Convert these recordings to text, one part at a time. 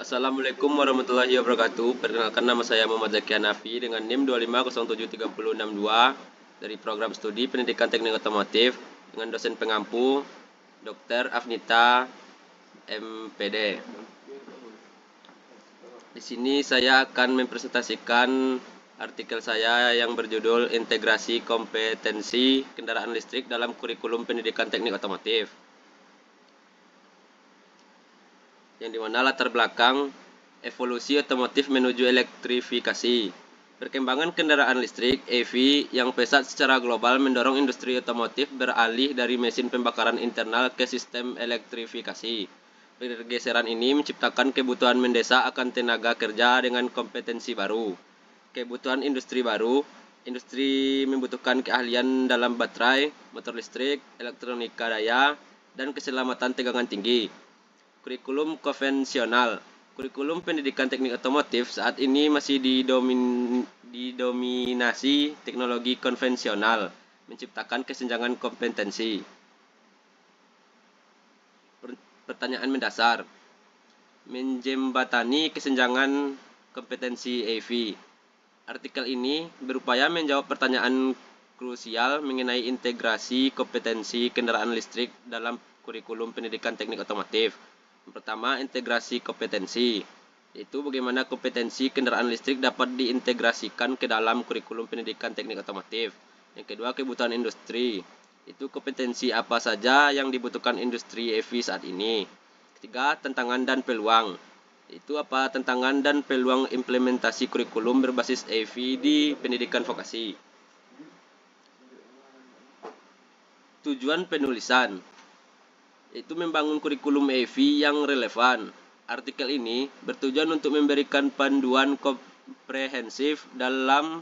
Assalamualaikum warahmatullahi wabarakatuh. Perkenalkan, nama saya Muhammad Zaki Hanafi dengan NIM 2507362 dari program studi Pendidikan Teknik Otomotif dengan dosen pengampu Dr. Afnita MPD. Di sini saya akan mempresentasikan artikel saya yang berjudul Integrasi Kompetensi Kendaraan Listrik dalam Kurikulum Pendidikan Teknik Otomotif. Yang dimana latar belakang evolusi otomotif menuju elektrifikasi. Perkembangan kendaraan listrik (EV) yang pesat secara global mendorong industri otomotif beralih dari mesin pembakaran internal ke sistem elektrifikasi. Pergeseran ini menciptakan kebutuhan mendesak akan tenaga kerja dengan kompetensi baru. Kebutuhan industri baru. Industri membutuhkan keahlian dalam baterai, motor listrik, elektronika daya, dan keselamatan tegangan tinggi. Kurikulum konvensional. Kurikulum pendidikan teknik otomotif saat ini masih didominasi teknologi konvensional, menciptakan kesenjangan kompetensi. Pertanyaan mendasar. Menjembatani kesenjangan kompetensi EV. Artikel ini berupaya menjawab pertanyaan krusial mengenai integrasi kompetensi kendaraan listrik dalam kurikulum pendidikan teknik otomotif. Yang pertama, integrasi kompetensi, yaitu bagaimana kompetensi kendaraan listrik dapat diintegrasikan ke dalam kurikulum pendidikan teknik otomotif. Yang kedua, kebutuhan industri, itu kompetensi apa saja yang dibutuhkan industri EV saat ini. Ketiga, tantangan dan peluang, itu apa tantangan dan peluang implementasi kurikulum berbasis EV di pendidikan vokasi. Tujuan penulisan, itu membangun kurikulum EV yang relevan. Artikel ini bertujuan untuk memberikan panduan komprehensif dalam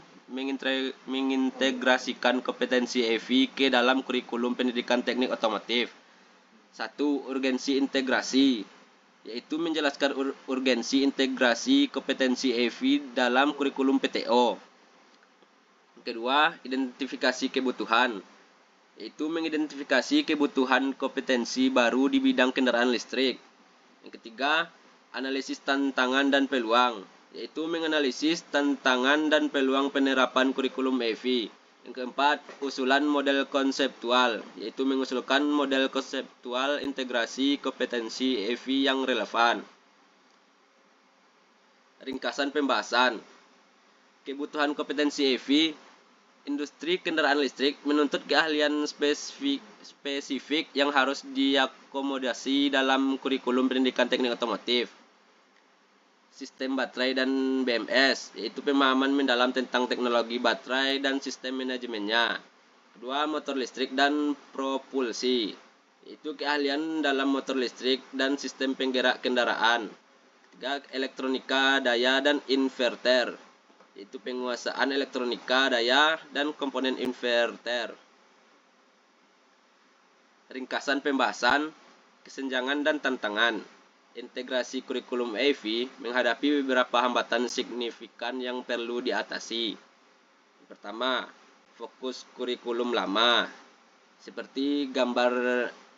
mengintegrasikan kompetensi EV ke dalam kurikulum pendidikan teknik otomotif. 1. Urgensi integrasi, yaitu menjelaskan urgensi integrasi kompetensi EV dalam kurikulum PTO. Kedua, identifikasi kebutuhan, yaitu mengidentifikasi kebutuhan kompetensi baru di bidang kendaraan listrik. Yang ketiga, analisis tantangan dan peluang, yaitu menganalisis tantangan dan peluang penerapan kurikulum EV. Yang keempat, usulan model konseptual, yaitu mengusulkan model konseptual integrasi kompetensi EV yang relevan. Ringkasan pembahasan. Kebutuhan kompetensi EV. Industri kendaraan listrik menuntut keahlian spesifik yang harus diakomodasi dalam kurikulum pendidikan teknik otomotif. Sistem baterai dan BMS, yaitu pemahaman mendalam tentang teknologi baterai dan sistem manajemennya. Kedua, motor listrik dan propulsi, yaitu keahlian dalam motor listrik dan sistem penggerak kendaraan. Ketiga, elektronika daya dan inverter, yaitu penguasaan elektronika daya dan komponen inverter. Ringkasan pembahasan, kesenjangan dan tantangan. Integrasi kurikulum EV menghadapi beberapa hambatan signifikan yang perlu diatasi. Pertama, fokus kurikulum lama, seperti gambar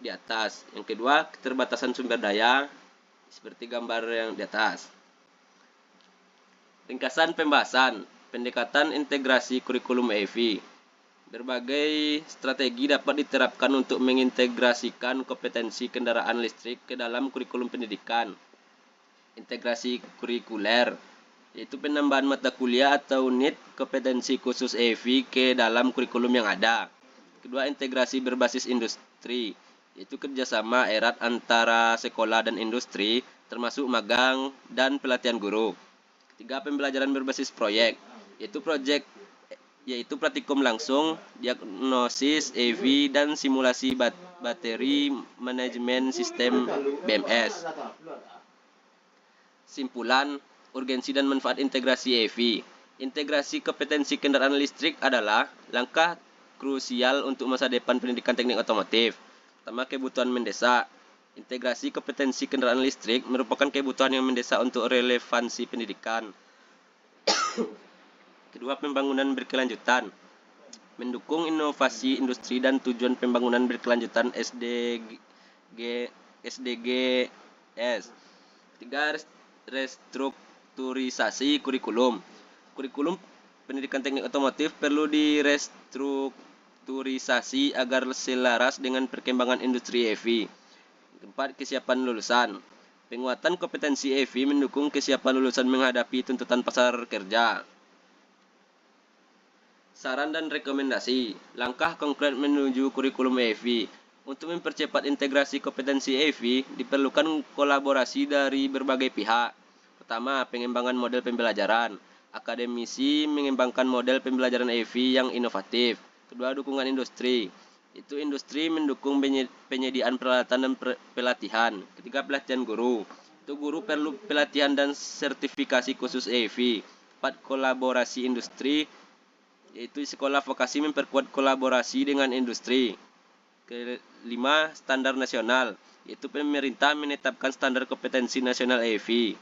di atas. Yang kedua, keterbatasan sumber daya, seperti gambar yang di atas. Ringkasan pembahasan, pendekatan integrasi kurikulum EV. Berbagai strategi dapat diterapkan untuk mengintegrasikan kompetensi kendaraan listrik ke dalam kurikulum pendidikan. Integrasi kurikuler, yaitu penambahan mata kuliah atau unit kompetensi khusus EV ke dalam kurikulum yang ada. Kedua, integrasi berbasis industri, yaitu kerjasama erat antara sekolah dan industri, termasuk magang dan pelatihan guru. Ketiga, pembelajaran berbasis proyek, yaitu praktikum langsung, diagnosis EV, dan simulasi bateri manajemen sistem BMS. Simpulan, urgensi dan manfaat integrasi EV. Integrasi kompetensi kendaraan listrik adalah langkah krusial untuk masa depan pendidikan teknik otomotif. Pertama, kebutuhan mendesak. Integrasi kompetensi kendaraan listrik merupakan kebutuhan yang mendesak untuk relevansi pendidikan. Kedua, pembangunan berkelanjutan, mendukung inovasi industri dan tujuan pembangunan berkelanjutan SDGs. Ketiga, restrukturisasi kurikulum. Kurikulum pendidikan teknik otomotif perlu direstrukturisasi agar selaras dengan perkembangan industri EV. Keempat, kesiapan lulusan. Penguatan kompetensi EV mendukung kesiapan lulusan menghadapi tuntutan pasar kerja. Saran dan rekomendasi. Langkah konkret menuju kurikulum EV. Untuk mempercepat integrasi kompetensi EV, diperlukan kolaborasi dari berbagai pihak. Pertama, pengembangan model pembelajaran. Akademisi mengembangkan model pembelajaran EV yang inovatif. Kedua, dukungan industri. Itu industri mendukung penyediaan peralatan dan pelatihan. Ketiga, pelatihan guru. Itu guru perlu pelatihan dan sertifikasi khusus EV. Empat, kolaborasi industri, yaitu sekolah vokasi memperkuat kolaborasi dengan industri. Kelima, standar nasional, yaitu pemerintah menetapkan standar kompetensi nasional EV.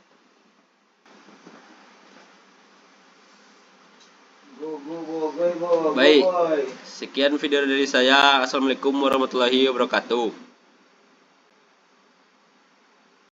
Baik, sekian video dari saya. Assalamualaikum warahmatullahi wabarakatuh.